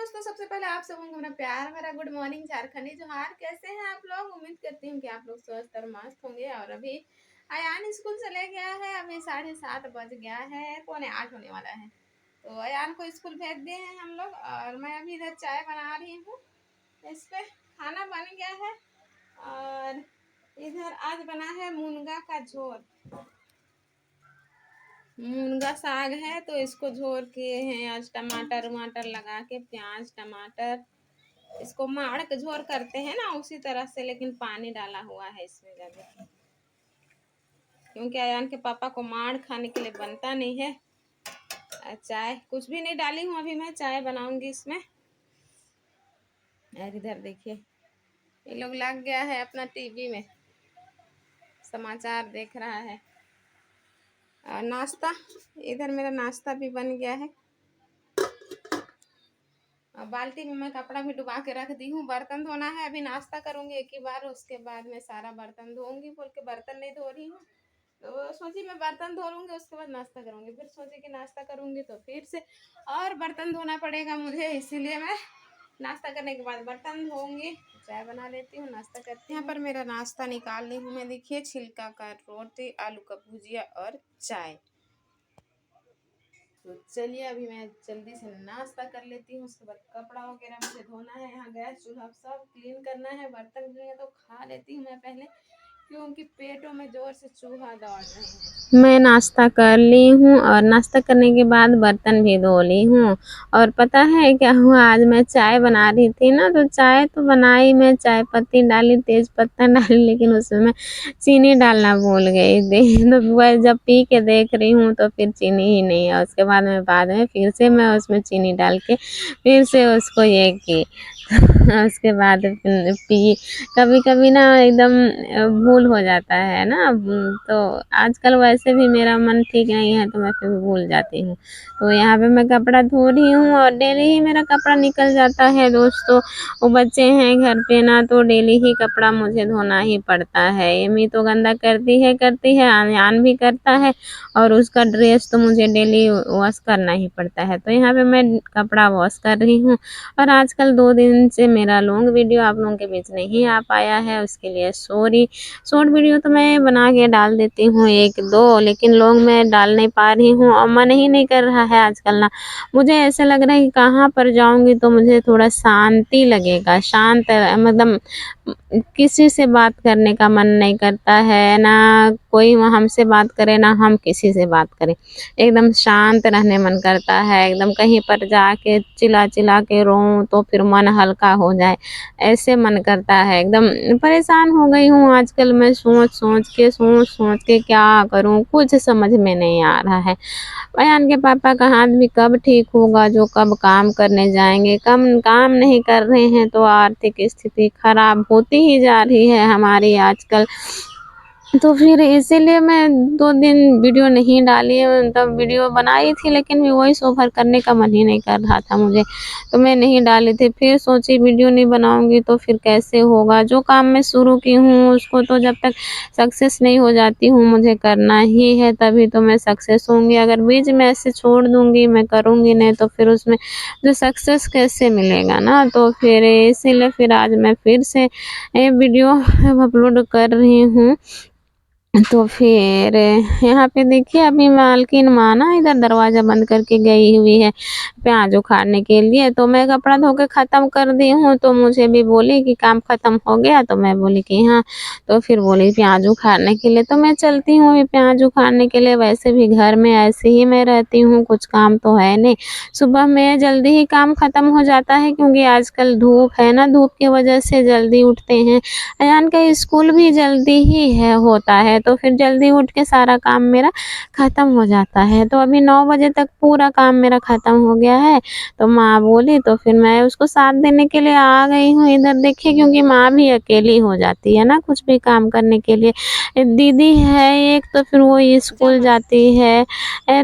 दोस्तों, सबसे पहले आप सबको मेरा प्यार, मेरा गुड मॉर्निंग झारखंडी जोहार। कैसे हैं आप लोग? उम्मीद करती हूँ कि आप लोग स्वस्थ और मस्त होंगे। और अभी अयान स्कूल चले गया है। अभी 7:30 बज गया है, 7:45 होने वाला है। तो अयान को स्कूल भेज दिए हैं हम लोग और मैं अभी इधर चाय बना रही हूँ। इस पे खाना बन गया है और इधर आज बना है मुनगा का झोल। मुनगा साग है तो इसको झोर किए हैं आज, टमाटर वमाटर लगा के, प्याज टमाटर, इसको माड़ के झोर करते हैं ना उसी तरह से, लेकिन पानी डाला हुआ है इसमें ज़्यादा, क्योंकि अयान के पापा को माड़ खाने के लिए बनता नहीं है। चाय कुछ भी नहीं डाली हूँ अभी, मैं चाय बनाऊंगी इसमें। और इधर देखिए ये लोग लग गया है अपना टीवी में, समाचार देख रहा है। और नाश्ता, इधर मेरा नाश्ता भी बन गया है। बाल्टी में मैं कपड़ा भी डुबा के रख दी हूँ। बर्तन धोना है, अभी नाश्ता करूँगी एक ही बार, उसके बाद मैं सारा बर्तन धोऊंगी। बोल के बर्तन नहीं धो रही हूँ, तो सोची मैं बर्तन धो लूँगी उसके बाद नाश्ता करूँगी। फिर सोची कि नाश्ता करूँगी तो फिर से और बर्तन धोना पड़ेगा मुझे, इसीलिए मैं नाश्ता करने के बाद बर्तन धोऊंगी। चाय बना लेती हूँ, नाश्ता करती हूँ। यहाँ पर मेरा नाश्ता निकाल ली हूँ मैं। देखिए छिलका का रोटी, आलू का भुजिया और चाय। तो चलिए अभी मैं जल्दी से नाश्ता कर लेती हूँ, उसके बाद कपड़ा वगैरह मुझे धोना है। यहाँ गैस चूल्हा सब क्लीन करना है। बर्तन भी है तो खा लेती हूँ मैं पहले, क्योंकि पेटों में जोर से चूहा दौड़ रहे हैं। मैं नाश्ता कर ली हूँ और नाश्ता करने के बाद बर्तन भी धो ली हूँ। और पता है क्या हुआ, आज मैं चाय बना रही थी ना, तो चाय तो बनाई, मैं चाय पत्ती डाली, तेज पत्ता डाली, लेकिन उसमें मैं चीनी डालना भूल गई थी। तो वह जब पी के देख रही हूँ तो फिर चीनी ही नहीं है। उसके बाद में फिर से मैं उसमें चीनी डाल के फिर से उसको ये की। उसके बाद पी। कभी कभी ना एकदम भूल हो जाता है ना, तो आजकल वैसे भी मेरा मन ठीक नहीं है तो मैं फिर भूल जाती हूँ। तो यहाँ पे मैं कपड़ा धो रही हूँ और डेली ही मेरा कपड़ा निकल जाता है दोस्तों। वो बच्चे हैं घर पे ना, तो डेली ही कपड़ा मुझे धोना ही पड़ता है। एमी तो गंदा करती है, आन भी करता है, और उसका ड्रेस तो मुझे डेली वॉश करना ही पड़ता है। तो यहाँ पे मैं कपड़ा वॉश कर रही हूँ। और आजकल 2 दिन से मेरा लॉन्ग वीडियो आप लोगों के बीच नहीं आ पाया है, उसके लिए सॉरी। शॉर्ट वीडियो तो मैं बना के डाल देती हूँ 1-2, लेकिन लॉन्ग मैं डाल नहीं पा रही हूँ और मन ही नहीं कर रहा है आजकल ना। मुझे ऐसा लग रहा है कि कहाँ पर जाऊँगी तो मुझे थोड़ा शांति लगेगा, शांत, मतलब किसी से बात करने का मन नहीं करता है, ना कोई हमसे बात करे ना हम किसी से बात करें। एकदम शांत रहने मन करता है, एकदम कहीं पर जाके चिल्ला चिल्ला के रोऊं तो फिर मन हल्का हो जाए, ऐसे मन करता है। एकदम परेशान हो गई हूँ आजकल मैं, सोच सोच के क्या करूँ कुछ समझ में नहीं आ रहा है। अयान के पापा का हाथ भी कब ठीक होगा, जो कब काम करने जाएंगे। काम नहीं कर रहे हैं तो आर्थिक स्थिति खराब होती ही जा रही है हमारी आजकल। तो फिर इसीलिए मैं 2 दिन वीडियो नहीं डाली, तब वीडियो बनाई थी लेकिन वॉइस ओवर करने का मन ही नहीं कर रहा था मुझे, तो मैं नहीं डाली थी। फिर सोची वीडियो नहीं बनाऊंगी तो फिर कैसे होगा। जो काम मैं शुरू की हूँ उसको तो जब तक सक्सेस नहीं हो जाती हूँ मुझे करना ही है, तभी तो मैं सक्सेस होंगी। अगर बीच में ऐसे छोड़ दूंगी, मैं करूँगी नहीं, तो फिर उसमें जो सक्सेस कैसे मिलेगा ना। तो फिर इसीलिए फिर आज मैं फिर से वीडियो अपलोड कर रही हूँ। तो फिर यहाँ पे देखिए अभी मालकिन माँ ना इधर दरवाज़ा बंद करके गई हुई है प्याज उखाड़ने के लिए। तो मैं कपड़ा धो के ख़त्म कर दी हूँ, तो मुझे भी बोली कि काम ख़त्म हो गया, तो मैं बोली कि हाँ। तो फिर बोली प्याज उखाड़ने के लिए, तो मैं चलती हूँ अभी प्याज उखाड़ने के लिए। वैसे भी घर में ऐसे ही मैं रहती हूँ, कुछ काम तो है नहीं। सुबह में जल्दी ही काम ख़त्म हो जाता है, क्योंकि आजकल धूप है ना, धूप की वजह से जल्दी उठते हैं। अयान का स्कूल भी जल्दी ही है होता है, तो फिर जल्दी उठ के सारा काम मेरा ख़त्म हो जाता है। तो अभी 9 बजे तक पूरा काम मेरा ख़त्म हो गया है। तो माँ बोली तो फिर मैं उसको साथ देने के लिए आ गई हूँ इधर। देखिए क्योंकि माँ भी अकेली हो जाती है ना कुछ भी काम करने के लिए। दीदी है एक, तो फिर वो स्कूल जाती है,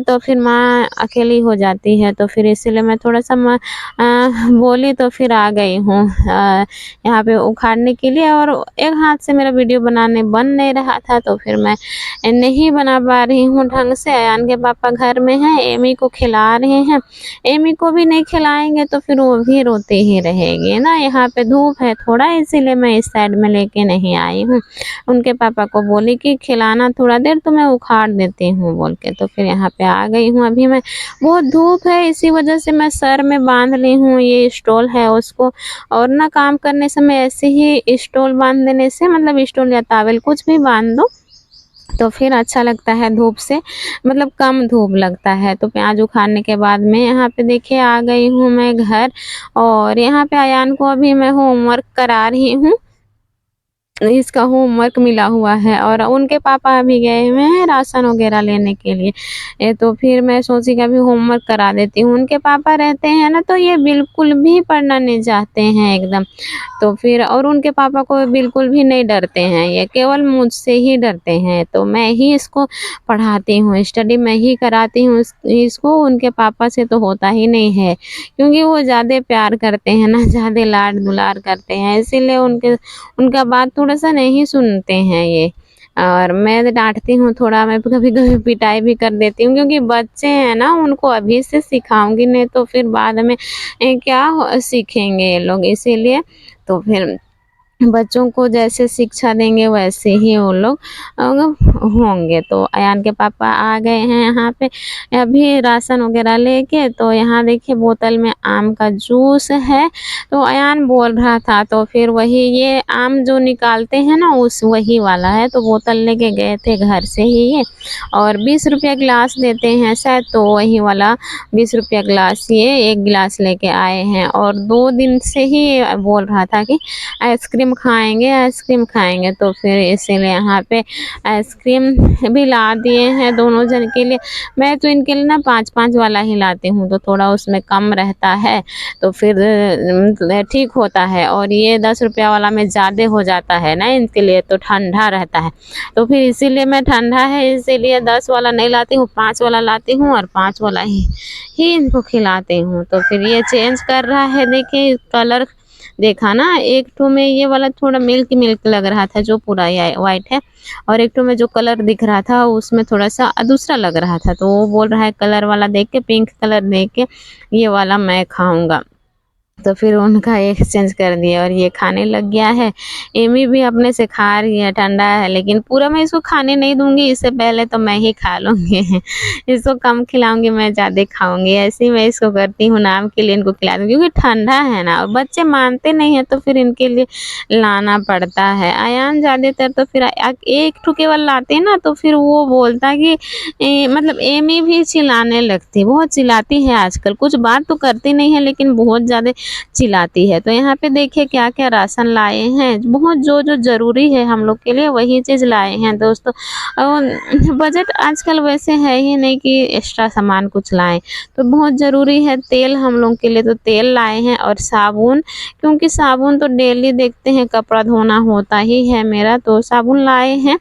तो फिर माँ अकेली हो जाती है। तो फिर इसीलिए मैं थोड़ा सा बोली, तो फिर आ गई हूँ यहाँ पे उखाड़ने के लिए। और एक हाथ से मेरा वीडियो बनाने बन नहीं रहा था, तो फिर मैं नहीं बना पा रही हूँ ढंग से। अयान के पापा घर में हैं, एमी को खिला रहे हैं। एमी को भी नहीं खिलाएंगे तो फिर वो भी रोती ही रहेगी ना। यहाँ पे धूप है थोड़ा, इसीलिए मैं इस साइड में लेके नहीं आई हूँ। उनके पापा को बोली कि खिलाना थोड़ा देर तो मैं उखाड़ देती हूँ बोल के, तो फिर यहाँ पे आ गई हूँ अभी मैं। बहुत धूप है, इसी वजह से मैं सर में बांध ली हूँ ये स्टोल है उसको। और ना काम करने समय ऐसे ही स्टोल बांध देने से, मतलब स्टोल या टॉवेल कुछ भी बांध दो तो फिर अच्छा लगता है धूप से, मतलब कम धूप लगता है। तो प्याज उखाड़ने के बाद में यहाँ पे देखिए आ गई हूँ मैं घर। और यहाँ पे अयान को अभी मैं होमवर्क करा रही हूँ, इसका होमवर्क मिला हुआ है। और उनके पापा अभी गए हुए हैं राशन वगैरह लेने के लिए। तो फिर मैं सोची कि अभी होमवर्क करा देती हूँ। उनके पापा रहते हैं ना तो ये बिल्कुल भी पढ़ना नहीं चाहते हैं एकदम। तो फिर और उनके पापा को बिल्कुल भी नहीं डरते हैं, ये केवल मुझसे ही डरते हैं। तो मैं ही इसको पढ़ाती हूँ, स्टडी मैं ही कराती हूँ इसको। उनके पापा से तो होता ही नहीं है, क्योंकि वो ज़्यादा प्यार करते हैं ना, ज़्यादा लाड दुलार करते हैं, इसीलिए उनका बात थोड़ा सा नहीं सुनते हैं ये। और मैं डांटती हूँ थोड़ा, मैं कभी कभी पिटाई भी कर देती हूँ, क्योंकि बच्चे हैं ना, उनको अभी से सिखाऊंगी नहीं तो फिर बाद में क्या सीखेंगे ये लोग। इसीलिए तो फिर बच्चों को जैसे शिक्षा देंगे वैसे ही वो लोग होंगे। तो अयान के पापा आ गए हैं यहाँ पे अभी राशन वगैरह लेके। तो यहाँ देखिए बोतल में आम का जूस है। तो अयान बोल रहा था, तो फिर वही ये आम जो निकालते हैं ना उस वही वाला है। तो बोतल लेके गए थे घर से ही ये, और 20 रुपया गिलास देते हैं शायद, तो वही वाला 20 रुपया गिलास ये एक गिलास लेके आए हैं। और 2 दिन से ही बोल रहा था कि आइसक्रीम खाएंगे आइसक्रीम खाएंगे, तो फिर इसीलिए यहाँ पे आइसक्रीम भी ला दिए हैं दोनों जन के लिए। मैं तो इनके लिए ना 5-5 वाला ही लाती हूँ, तो थोड़ा उसमें कम रहता है, तो फिर ठीक होता है। और ये 10 रुपया वाला में ज़्यादा हो जाता है ना इनके लिए, तो ठंडा रहता है। तो फिर इसीलिए मैं ठंडा है इसीलिए 10 वाला नहीं लाती हूँ, 5 वाला लाती हूँ और 5 वाला ही इनको खिलाती हूँ। तो फिर ये चेंज कर रहा है, देखिए कलर देखा ना, एक ठो में ये वाला थोड़ा मिल्क मिल्क लग रहा था जो पूरा वाइट है, और एक ठो में जो कलर दिख रहा था उसमें थोड़ा सा दूसरा लग रहा था। तो वो बोल रहा है कलर वाला देख के, पिंक कलर देख के ये वाला मैं खाऊंगा। तो फिर उनका एक्सचेंज कर दिया और ये खाने लग गया है। एमी भी अपने से खा रही है, ठंडा है लेकिन पूरा मैं इसको खाने नहीं दूंगी, इससे पहले तो मैं ही खा लूँगी इसको कम खिलाऊंगी, मैं ज़्यादा खाऊंगी। ऐसे ही मैं इसको करती हूँ, नाम के लिए इनको खिला दूँ, क्योंकि ठंडा है ना और बच्चे मानते नहीं हैं, तो फिर इनके लिए लाना पड़ता है। अयान ज़्यादातर तो फिर एक ठो केवल लाते हैं ना, तो फिर वो बोलता कि मतलब एमी भी चिल्लाने लगती, बहुत चिल्लाती है आजकल। कुछ बात तो करती नहीं है लेकिन बहुत ज़्यादा चिल्लाती है। तो यहाँ पे देखिए क्या क्या राशन लाए हैं, बहुत जो जो ज़रूरी है हम लोग के लिए वही चीज़ लाए हैं दोस्तों। बजट आजकल वैसे है ही नहीं कि एक्स्ट्रा सामान कुछ लाएं, तो बहुत ज़रूरी है तेल हम लोग के लिए। तो तेल लाए हैं और साबुन, क्योंकि साबुन तो डेली देखते हैं कपड़ा धोना होता ही है मेरा, तो साबुन लाए हैं,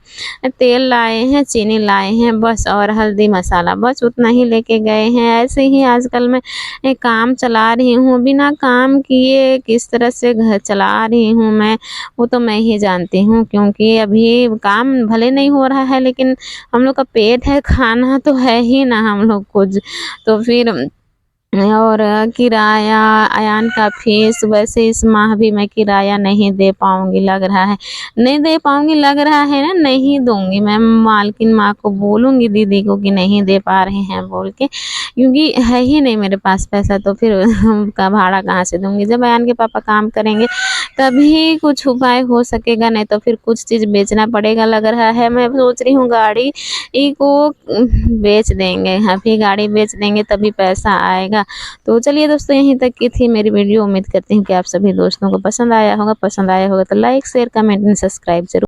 तेल लाए हैं, चीनी लाए हैं बस, और हल्दी मसाला बस उतना ही लेके गए हैं। ऐसे ही आजकल मैं काम चला रही हूँ, बिना काम किए किस तरह से घर चला रही हूँ मैं, वो तो मैं ही जानती हूँ। क्योंकि अभी काम भले नहीं हो रहा है लेकिन हम लोग का पेट है, खाना तो है ही ना हम लोग कुछ। तो फिर और किराया, अयान का फीस, वैसे इस माह भी मैं किराया नहीं दे पाऊँगी लग रहा है, नहीं दे पाऊँगी लग रहा है ना, नहीं दूँगी। मैं मालकिन माँ को बोलूँगी, दीदी को, कि नहीं दे पा रहे हैं बोल के, क्योंकि है ही नहीं मेरे पास पैसा, तो फिर का भाड़ा कहाँ से दूँगी। जब अयान के पापा काम करेंगे तभी कुछ उपाय हो सकेगा, नहीं तो फिर कुछ चीज़ बेचना पड़ेगा लग रहा है। मैं सोच रही हूँ गाड़ी को बेच देंगे, अभी गाड़ी बेच देंगे तभी पैसा आएगा। तो चलिए दोस्तों, यहीं तक की थी मेरी वीडियो। उम्मीद करती हूँ कि आप सभी दोस्तों को पसंद आया होगा। पसंद आया होगा तो like share comment and subscribe जरूर।